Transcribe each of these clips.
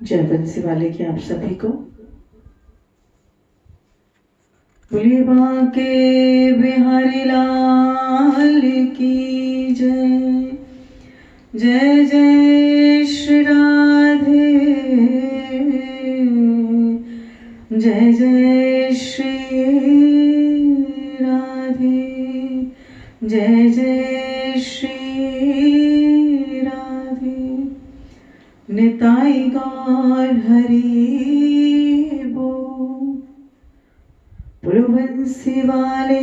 जय बंसी वाले की आप सभी को। बोलिए बांके बिहारी लाल की जय। जय जय श्री राधे, जय जय श्री राधे, जय जय श्री राधे। निताई गौर हरि बोल, बोलो बंसी वाले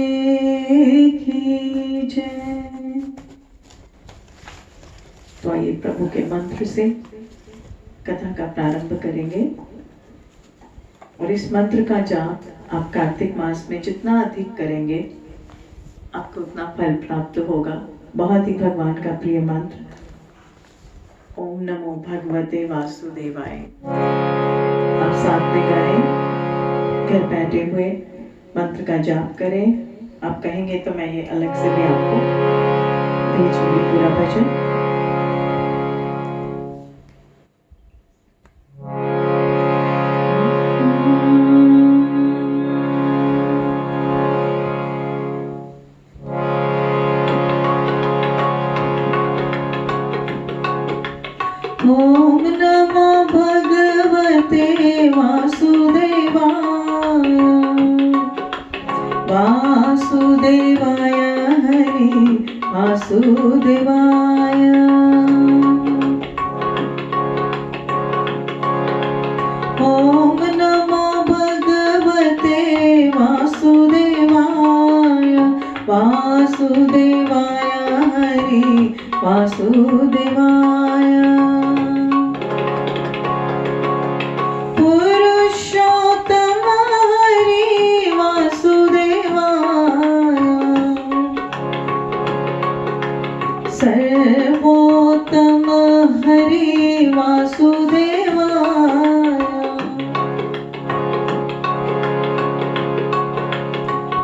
की जय। तो आइए प्रभु के मंत्र से कथा का प्रारंभ करेंगे। और इस मंत्र का जाप आप कार्तिक मास में जितना अधिक करेंगे आपको उतना फल प्राप्त होगा। बहुत ही भगवान का प्रिय मंत्र। ओम नमो भगवते वासुदेवाय। आप साथ में गाएं, घर बैठे हुए मंत्र का जाप करें। आप कहेंगे तो मैं ये अलग से भी आपको भेजूंगी पूरा भजन। ओम नमो भगवते वासुदेवाय, वासुदेवाय हरि वासुदेवाय। ओम नमो भगवते वासुदेवाय, वासुदेवाय हरि वासुदेवाय। पुरुषोत्तम हरि वासुदेवाय, सर्वोत्तम हरि वासुदेवाय।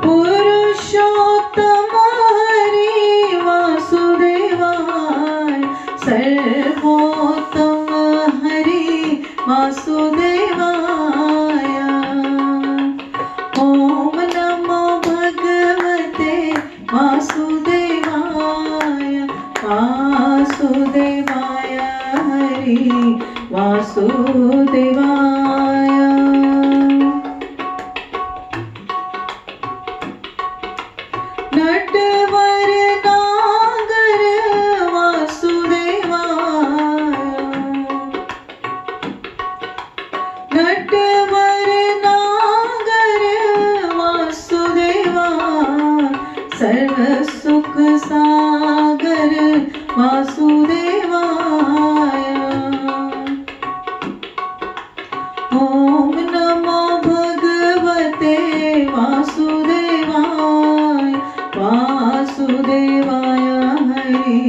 पुरुषोत्तम हरि वासुदेवाय, सर्वोत्तम हरि वासुदेवाय। ओम नमो भगवते वासुदेवाय, वासुदेवाय हरि वासुदेवाय। नटवर नागर वासुदेवाय, नटवर नागर वासुदेवाय, सर्व सुख सागर वासुदेवाय। ओम नमो भगवते वासुदेवाय, वासुदेवाय हरि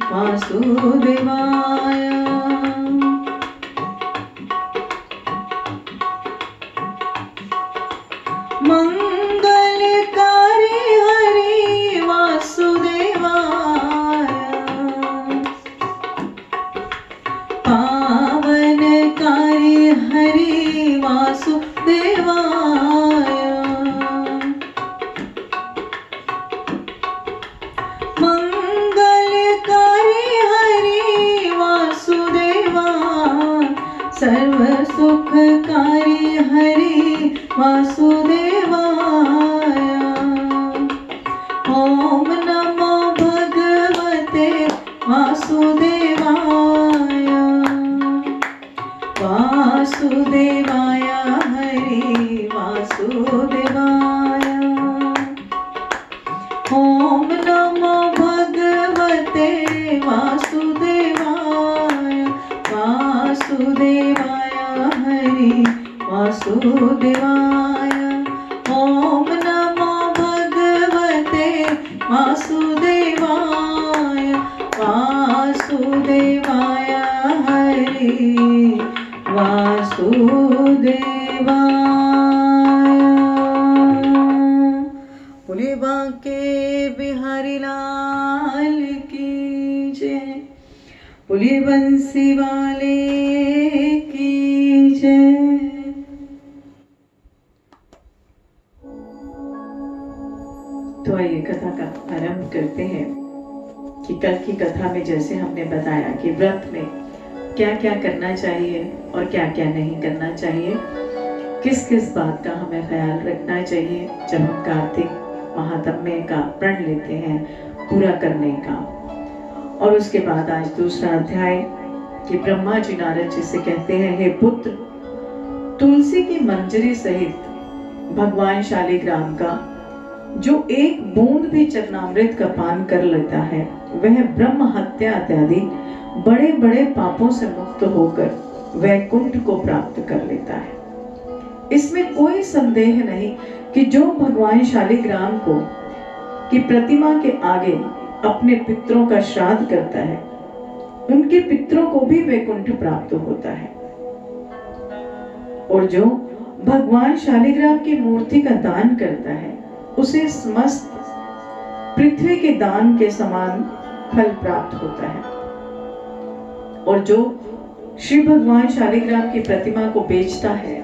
वासुदेवाय। मंगलकारी हरि वासुदेवाय, पावनकारी हरि वासुदेवाय। मंगलकारी हरि वासुदेवाय, सर्व सुखकारी हरि वासुदेवाय। ओम नमो भगवते वासुदेवाय, वासुदेवाय हरि वासुदेवाय। ओम नमो भगवते वासुदेवाय, वासुदेवाय हरि वासुदेवाय। ओम नमो भगवते वासुदेवाय, वासुदेवाय हरि वासुदेवाय। बोले बांके बिहारी लाल की जय। बोले बंसी वाले की कथा में जैसे हमने बताया कि व्रत में क्या क्या करना चाहिए और क्या क्या नहीं करना चाहिए, किस किस बात का हमें ख्याल रखना चाहिए जब हम कार्तिक महात्म्य का प्रण लेते हैं पूरा करने का। और उसके बाद आज दूसरा अध्याय कि ब्रह्मा जी नारद जी से कहते हैं, हे पुत्र, तुलसी की मंजरी सहित भगवान शालिग्राम का जो एक बूंद भी चरणामृत का पान कर लेता है वह ब्रह्म हत्या इत्यादि बड़े बड़े पापों से मुक्त होकर वैकुंठ को प्राप्त कर लेता है। इसमें कोई संदेह नहीं कि जो भगवान शालिग्राम को की प्रतिमा के आगे अपने पितरों का श्राद्ध करता है उनके पितरों को भी वैकुंठ प्राप्त होता है। और जो भगवान शालिग्राम की मूर्ति का दान करता है उसे समस्त पृथ्वी के दान के समान फल प्राप्त होता है। और जो श्री भगवान शालिग्राम की प्रतिमा को बेचता है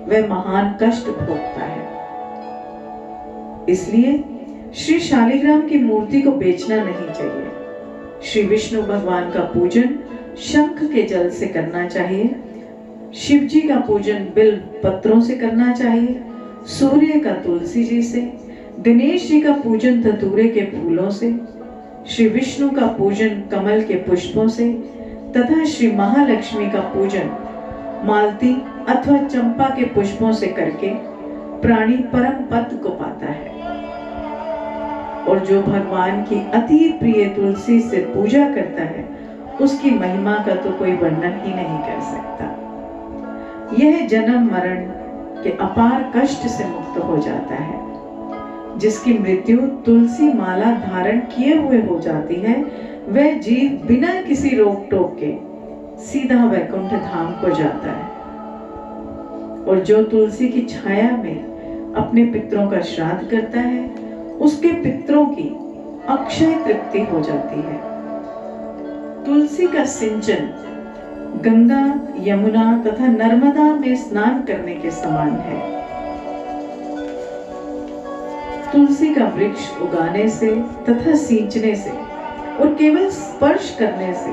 वह महान कष्ट भोगता है। इसलिए श्री शालिग्राम की मूर्ति को बेचना नहीं चाहिए। श्री विष्णु भगवान का पूजन शंख के जल से करना चाहिए, शिव जी का पूजन बिल्व पत्रों से करना चाहिए, सूर्य का तुलसी जी से, गणेश जी का पूजन धतूरे के फूलों से, श्री विष्णु का पूजन कमल के पुष्पों से तथा श्री महालक्ष्मी का पूजन मालती अथवा चंपा के पुष्पों से करके प्राणी परम पद को पाता है। और जो भगवान की अति प्रिय तुलसी से पूजा करता है उसकी महिमा का तो कोई वर्णन ही नहीं कर सकता। यह जन्म मरण के अपार कष्ट से मुक्त हो जाता है। जिसकी मृत्यु तुलसी माला धारण किए हुए हो जाती है वह जीव बिना किसी रोक टोक के सीधा वैकुंठ धाम को जाता है। और जो तुलसी की छाया में अपने पितरों का श्राद्ध करता है उसके पितरों की अक्षय तृप्ति हो जाती है। तुलसी का सिंचन गंगा, यमुना तथा नर्मदा में स्नान करने के समान है। तुलसी का वृक्ष उगाने से तथा सींचने से और केवल स्पर्श करने से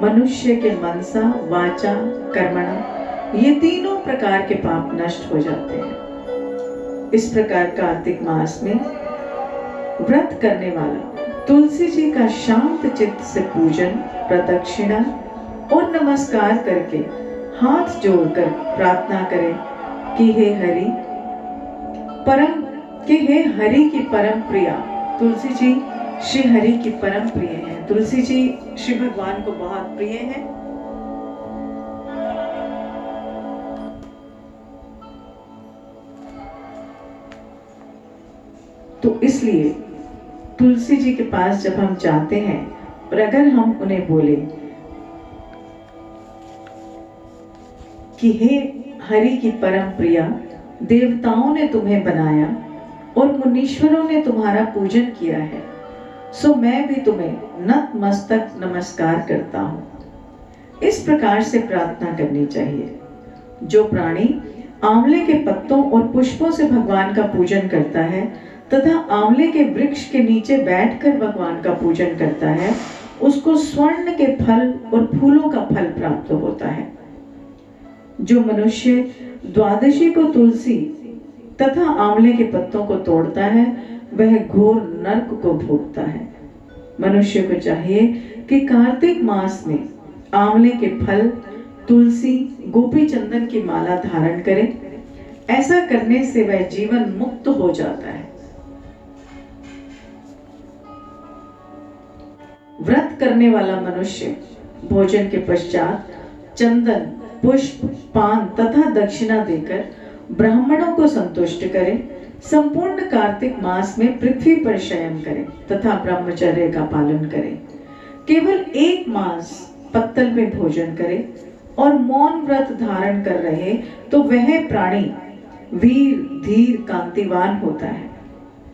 मनुष्य के मनसा, वाचा, कर्मणा ये तीनों प्रकार के पाप नष्ट हो जाते हैं। इस प्रकार कार्तिक मास में व्रत करने वाला तुलसी जी का शांत चित्त से पूजन, प्रदक्षिणा और नमस्कार करके हाथ जोड़कर प्रार्थना करें कि हे हरि की परम प्रिया तुलसी जी श्री हरि की परम प्रिय हैं। तुलसी जी श्री भगवान को बहुत प्रिय हैं। तो इसलिए तुलसी जी के पास जब हम जाते हैं और अगर हम उन्हें बोले कि हे हरि की परम प्रिया, देवताओं ने तुम्हें बनाया और मुनीश्वरों ने तुम्हारा पूजन किया है, सो मैं भी तुम्हें नतमस्तक नमस्कार करता हूँ। इस प्रकार से प्रार्थना करनी चाहिए। जो प्राणी आंवले के पत्तों और पुष्पों से भगवान का पूजन करता है तथा आंवले के वृक्ष के नीचे बैठकर भगवान का पूजन करता है उसको स्वर्ण के फल और फूलों का फल प्राप्त होता है। जो मनुष्य द्वादशी को तुलसी तथा आंवले के पत्तों को तोड़ता है वह घोर नरक को भोगता है। मनुष्य को चाहिए कि कार्तिक मास में आंवले के फल, तुलसी, गोपी चंदन की माला धारण करे। ऐसा करने से वह जीवन मुक्त हो जाता है। व्रत करने वाला मनुष्य भोजन के पश्चात चंदन, पुष्प, पान तथा दक्षिणा देकर ब्राह्मणों को संतुष्ट करे। संपूर्ण कार्तिक मास में पृथ्वी पर शयन करे तथा ब्रह्मचर्य का पालन करे। केवल एक मास पत्तल में भोजन करे और मौन व्रत धारण कर रहे तो वह प्राणी वीर, धीर, कांतिवान होता है।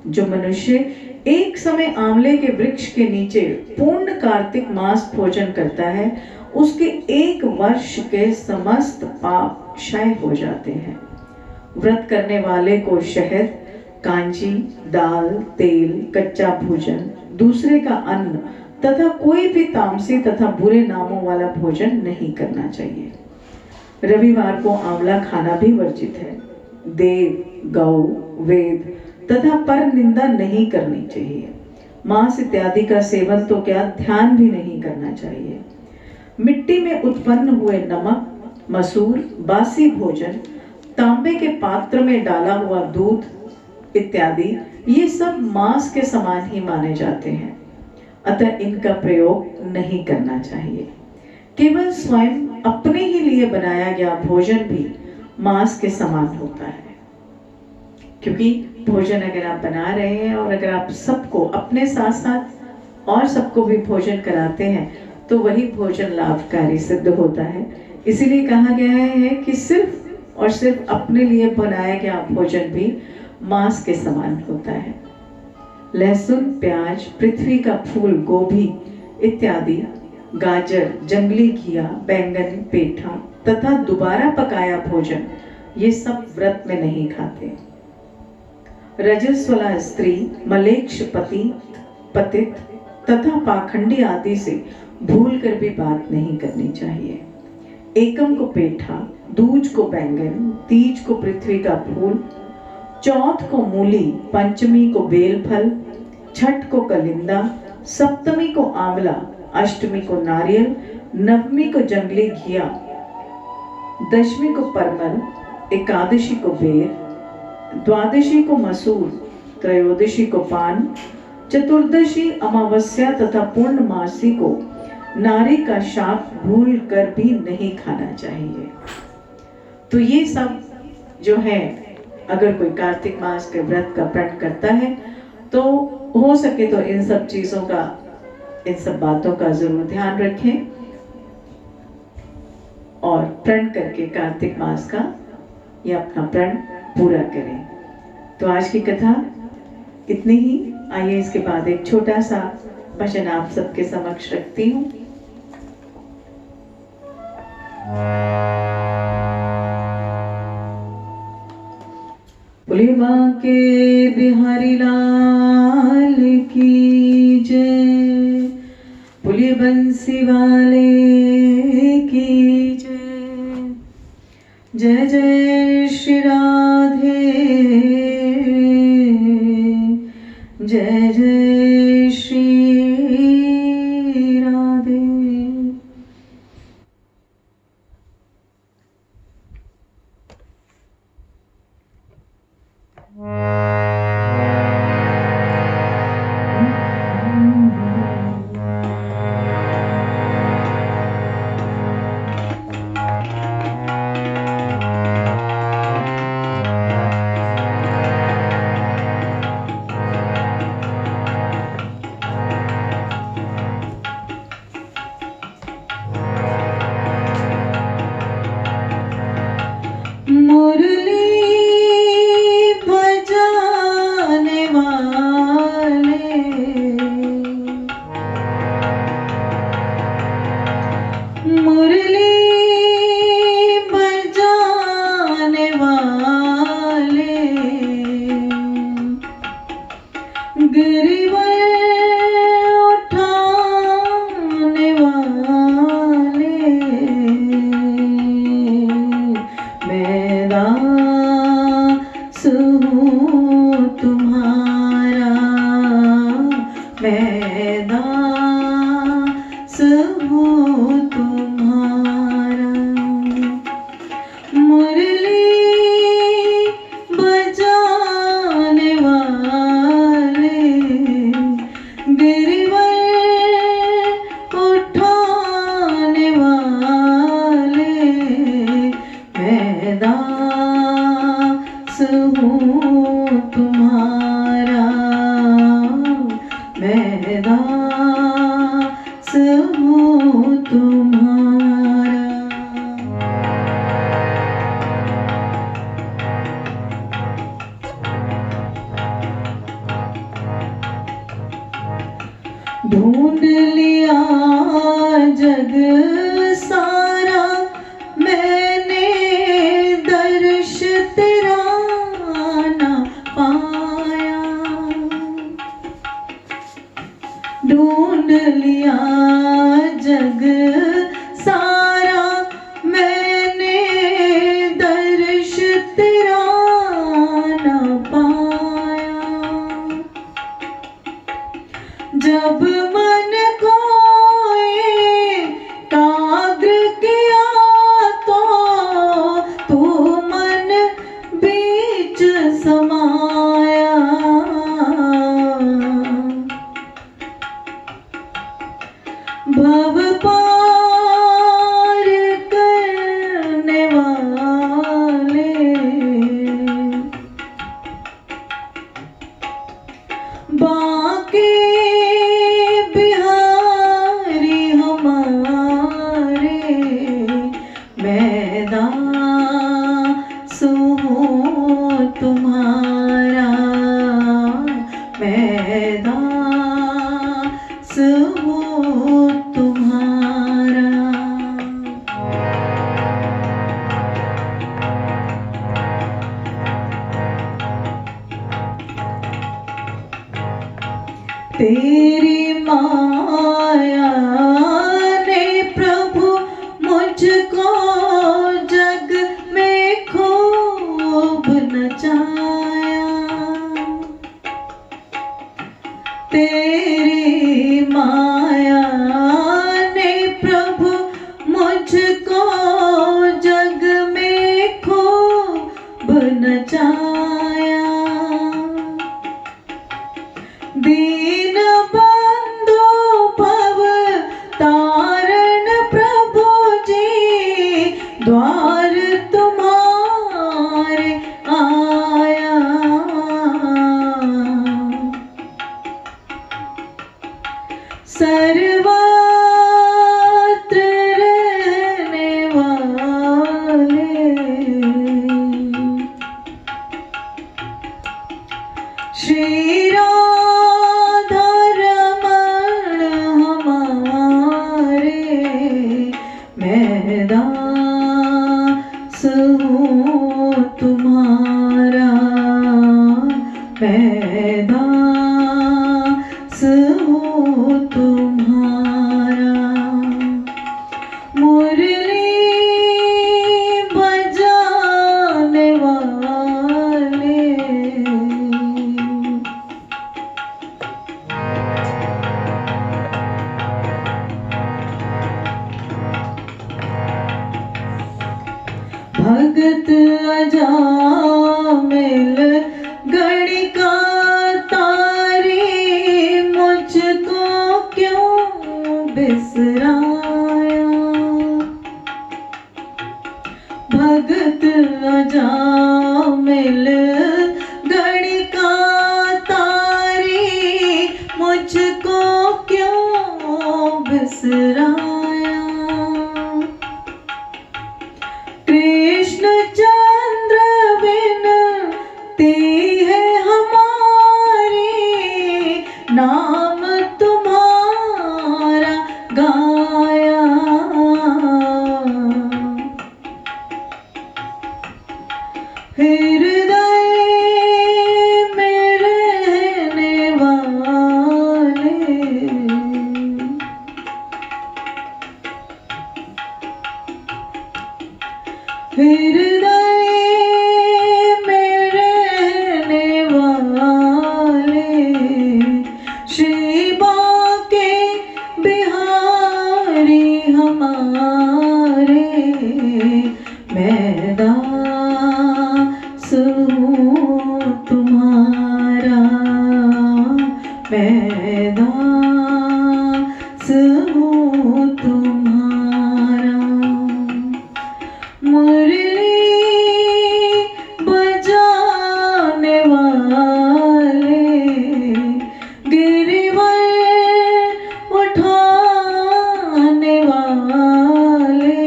जो मनुष्य एक समय आंवले के वृक्ष के नीचे पूर्ण कार्तिक मास भोजन करता है उसके 1 वर्ष के समस्त पाप क्षय हो जाते हैं। व्रत करने वाले को शहद, कांजी, दाल, तेल, कच्चा भोजन, दूसरे का अन्न तथा कोई भी तामसी तथा बुरे नामों वाला भोजन नहीं करना चाहिए। रविवार को आंवला खाना भी वर्जित है। देव, गौ, वेद तथा पर निंदा नहीं करनी चाहिए। मांस इत्यादि का सेवन तो क्या, ध्यान भी नहीं करना चाहिए। मिट्टी में उत्पन्न हुए नमक, मसूर, बासी भोजन, तांबे के पात्र में डाला हुआ दूध इत्यादि ये सब मांस के समान ही माने जाते हैं, अतः इनका प्रयोग नहीं करना चाहिए। केवल स्वयं अपने ही लिए बनाया गया भोजन भी मांस के समान होता है, क्योंकि भोजन अगर आप बना रहे हैं और अगर आप सबको अपने साथ साथ और सबको भी भोजन कराते हैं तो वही भोजन लाभकारी सिद्ध होता है। इसीलिए कहा गया है कि सिर्फ और सिर्फ अपने लिए बनाया गया भोजन भी मांस के समान होता है। लहसुन, प्याज, पृथ्वी का फूल, गोभी इत्यादि, गाजर, जंगली घिया, बैंगन, पेठा तथा दोबारा पकाया भोजन ये सब व्रत में नहीं खाते। रजस्वला स्त्री, मलेच्छ पति, पतित तथा पाखंडी आदि से भूल कर भी बात नहीं करनी चाहिए। एकम को पेठा, दूज को बैंगन, तीज को पृथ्वी का फूल, चौथ को मूली, पंचमी को बेलफल, छठ को कलिंदा, सप्तमी को आंवला, अष्टमी को नारियल, नवमी को जंगली घिया, दशमी को परमल, एकादशी को बेर, द्वादशी को मसूर, त्रयोदशी को पान, चतुर्दशी, अमावस्या तथा पूर्णमासी को नारी का शाप भूल कर भी नहीं खाना चाहिए। तो ये सब जो है, अगर कोई कार्तिक मास के व्रत का प्रण करता है तो हो सके तो इन सब चीजों का, इन सब बातों का जरूर ध्यान रखें और प्रण करके कार्तिक मास का ये अपना प्रण पूरा करें। तो आज की कथा इतनी ही। आइए इसके बाद एक छोटा सा भजन आप सबके समक्ष रखती हूँ। बोलिए बांके बिहारी लाल की जय, बोलिए बंसी वाले की जय। जय जय श्री राधे, जय जय श्री राधे। मैं दास हूँ तुम्हारा। तेरी माया ने प्रभु मुझको जग में खूब नचाया। तेरी माया ने प्रभु मुझको जग में खूब नचाया। दीन बंधु भव तारण प्रभु जी द्वार तुम्हारे आया। सर्वत्र रहने वाले श्री राधा रमण हमारे मैं दास हूँ तुम्हारा। मैं दास हूँ तुम्हारा। मुरली बजाने वाले भगत अजामिल गणिका तारी मुझको क्यों बिसराया। भगत अजामिल गणिका तारी मुझको क्यों बिसराया। कृष्ण चंद्र विनती है हमारी नाम तुम्हारा गाया। हृदय में रहने वाले हृदय में रहने वाले श्री बांके बिहारी हमारे मैं दास हूँ तुम्हारा। मैं दास हूँ तुम्हारा। मुरली बजाने वाले गिरिवर उठाने वाले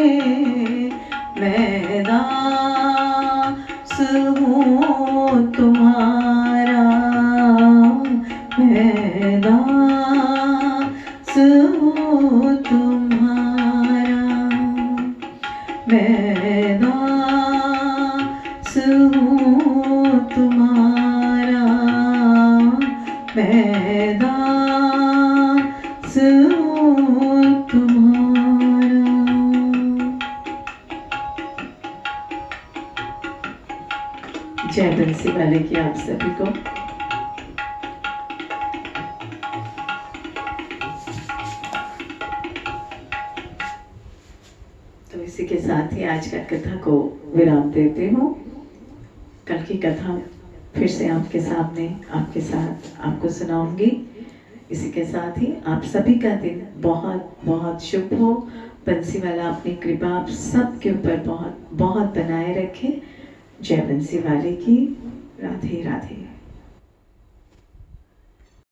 मैं दास हूँ तुम्हारा। मैं दास हूँ तुम्हारा। मैं दास हूँ तुम्हारा। मैं दास हूँ तुम्हारा। जय बंसी वाले की आप सभी को। तो इसी के साथ ही आज का कथा को विराम देते हूँ। कल की कथा फिर से आपके सामने आपके साथ आपको सुनाऊंगी। इसी के साथ ही आप सभी का दिन बहुत बहुत शुभ हो। बंसी वाला अपनी कृपा आप सब के ऊपर बहुत बहुत बनाए रखे। जय बंसी वाले की। राधे राधे।